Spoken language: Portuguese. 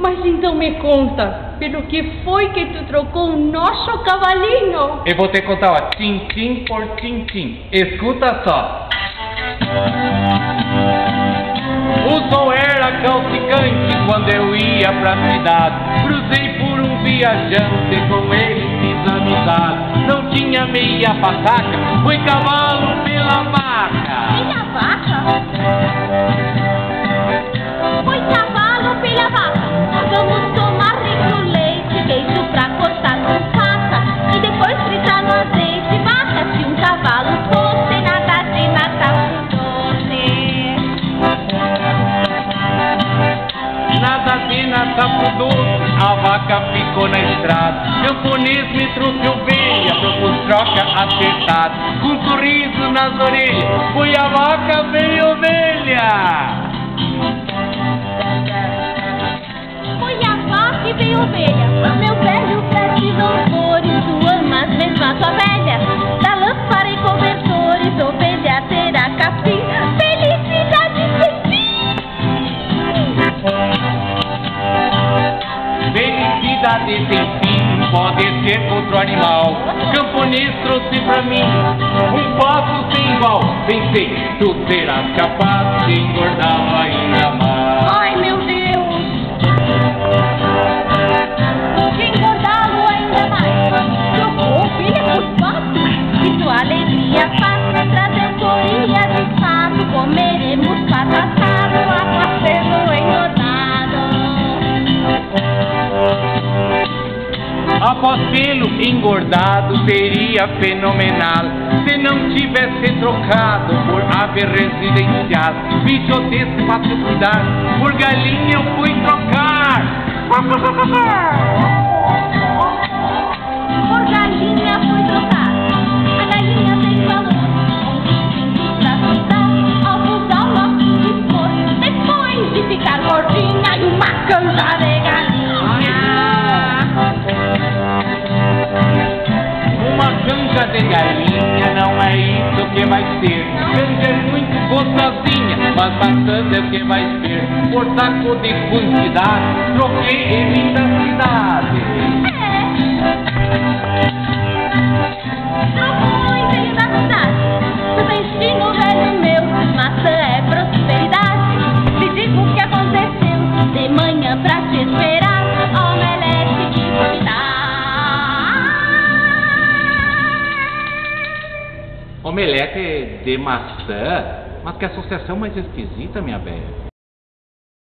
Mas então me conta, pelo que foi que tu trocou o nosso cavalinho? Eu vou te contar, ó, tintim por tintim. Escuta só. O som era calcicante quando eu ia pra cidade. Cruzei por um viajante, com ele fiz amizade. Não tinha meia pataca, foi cavalo pela vaca. Pela vaca? Foi cavalo pela vaca. Vamos tomar rico leite, queijo pra cortar com faca e depois fritar no azeite. Vaca, se um cavalo fosse na tarde Natal doce. Nada de Natal doce, a vaca ficou na estrada. Camponês me trouxe ovelha, propus troca acertada. Com um sorriso nas orelhas, foi a vaca, veio ovelha. Que vem ovelha, meu velho preste louvores, tu amas mesmo a tua velha, da lâmpada e cobertores, ovelha terá capim, felicidade sem fim. Felicidade sem fim, pode ser outro animal. Camponês trouxe pra mim um passo sem igual. Pensei, tu serás capaz de engordá-lo ainda mais. Ai meu Deus! Alegria faz, trajetória de fato, comeremos pato assado, aguaceiro engordado. Após pelo engordado seria fenomenal se não tivesse trocado por ave residencial. Bicho desse pra te cuidar, por galinha eu fui trocar. Por galinha fui trocar. Ficar gordinha e uma canja de galinha. Uma canja de galinha não é isso que vai ser. Canja é muito gostosinha, mas bastante é o que vai ser. Por saco de quantidade, troquei e vim da cidade. Trocou e veio da cidade. Tu destino velho meu, maçã é prosperidade. Digo o que aconteceu de manhã pra te esperar, omelete que vou te dar. Omelete de maçã? Mas que associação mais esquisita, minha velha.